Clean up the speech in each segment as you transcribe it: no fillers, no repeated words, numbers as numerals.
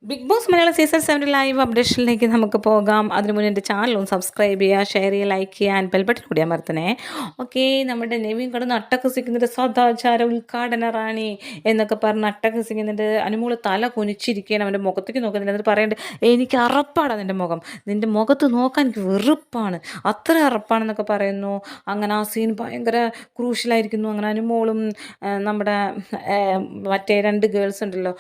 Big Boss Malayalam season 7 live അപ്ഡേഷനിലേക്ക് നമുക്ക് പോകാം. അതിനു മുന്നേ എൻ്റെ ചാനലൊന്ന് സബ്സ്ക്രൈബ് ചെയ്യുക, ഷെയർ ചെയ്യുക, ലൈക്ക് ചെയ്യുക, ആൻഡ് ബെൽ ബട്ടൺ കൂടി അമർത്തണേ. ഓക്കെ, നമ്മുടെ നെവിൻ കിടന്ന് അട്ടഹസിക്കുന്നുണ്ട്. സദാചാര ഉദ്ഘാടന റാണി എന്നൊക്കെ പറഞ്ഞ് അട്ടഹസിക്കുന്നുണ്ട്. അനുമോള് തല കുനിച്ചിരിക്കുകയാണ്, അവൻ്റെ മുഖത്തേക്ക് നോക്കുന്നില്ല. എന്നിട്ട് പറയുന്നുണ്ട്, എനിക്ക് അറപ്പാടാ നിൻ്റെ മുഖം, നിൻ്റെ മുഖത്ത് നോക്കാൻ എനിക്ക് വെറുപ്പാണ്, അത്ര അറപ്പാണെന്നൊക്കെ പറയുന്നു. അങ്ങനെ ആ സീൻ ഭയങ്കര ക്രൂഷ്യലായിരിക്കുന്നു. അങ്ങനെ അനുമോളും നമ്മുടെ മറ്റേ രണ്ട് ഗേൾസ് ഉണ്ടല്ലോ,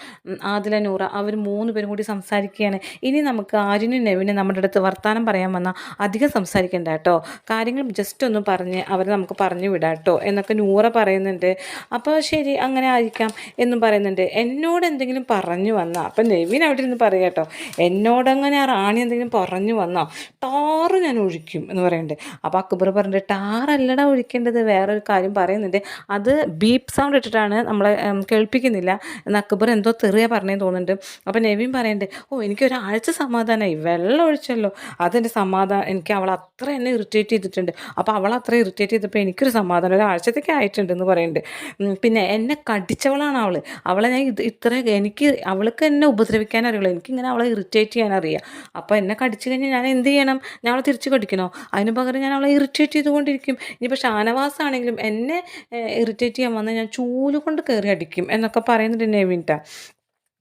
ആദില നൂറ, അവർ മൂന്ന് പേരും കൂടി സംസാരിക്കുകയാണ്. ഇനി നമുക്ക് ആര്യനും നെവിനും നമ്മുടെ അടുത്ത് വർത്തമാനം പറയാൻ വന്നാൽ അധികം സംസാരിക്കണ്ട കേട്ടോ, കാര്യങ്ങൾ ജസ്റ്റ് ഒന്ന് പറഞ്ഞ് അവർ നമുക്ക് പറഞ്ഞു വിടാം കേട്ടോ എന്നൊക്കെ നൂറ പറയുന്നുണ്ട്. അപ്പോൾ ശരി, അങ്ങനെ ആയിരിക്കാം എന്നും പറയുന്നുണ്ട്. എന്നോട് എന്തെങ്കിലും പറഞ്ഞു വന്നാൽ, അപ്പം നെവിൻ അവിടെ ഇരുന്ന് പറയാം കേട്ടോ, എന്നോടങ്ങനെ ആ റാണി എന്തെങ്കിലും പറഞ്ഞു വന്നാൽ ടാറ് ഞാൻ ഒഴിക്കും എന്ന് പറയുന്നുണ്ട്. അപ്പോൾ അക്ബർ പറഞ്ഞിട്ട്, ടാറല്ലടാ ഒഴിക്കേണ്ടത്, വേറൊരു കാര്യം പറയുന്നുണ്ട്, അത് ബീപ്പ് സൗണ്ട് ഇട്ടിട്ടാണ് നമ്മളെ കേൾപ്പിക്കുന്നില്ല എന്ന് അക്ബർ എന്തോ തെറിയ പറഞ്ഞേ തോന്നുന്നുണ്ട്. അപ്പോൾ നെവിൻ പറയുന്നുണ്ട്, ഓ എനിക്കൊരാഴ്ച സമാധാനമായി, വെള്ളം ഒഴിച്ചല്ലോ അതെൻ്റെ സമാധാനം, എനിക്ക് അവൾ അത്ര എന്നെ ഇറിറ്റേറ്റ് ചെയ്തിട്ടുണ്ട്, അപ്പോൾ അവൾ അത്ര ഇറിറ്റേറ്റ് ചെയ്തപ്പോൾ എനിക്കൊരു സമാധാനം ഒരാഴ്ചത്തേക്ക് ആയിട്ടുണ്ടെന്ന് പറയുന്നുണ്ട്. പിന്നെ എന്നെ കടിച്ചവളാണ് അവൾ, അവളെ ഞാൻ ഇത്ര എനിക്ക് അവൾക്ക് എന്നെ ഉപദ്രവിക്കാൻ അറിയുള്ളൂ, എനിക്കിങ്ങനെ അവളെ ഇറിറ്റേറ്റ് ചെയ്യാൻ അറിയാം. അപ്പോൾ എന്നെ കടിച്ചു കഴിഞ്ഞാൽ ഞാൻ എന്ത് ചെയ്യണം, ഞാൻ അവളെ തിരിച്ച് കടിക്കണോ? അതിന് പകരം ഞാൻ അവളെ ഇറിറ്റേറ്റ് ചെയ്തുകൊണ്ടിരിക്കും. ഇനിയിപ്പോൾ ഷാനവാസാണെങ്കിലും എന്നെ ഇറിറ്റേറ്റ് ചെയ്യാൻ വന്നാൽ ഞാൻ ചൂല് കൊണ്ട് കയറി അടിക്കും എന്നൊക്കെ പറയുന്നുണ്ട് നെവിൻട്ട.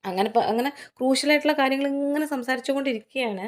അങ്ങനെ ക്രൂഷ്യലായിട്ടുള്ള കാര്യങ്ങൾ ഇങ്ങനെ സംസാരിച്ചു കൊണ്ടിരിക്കുകയാണ്.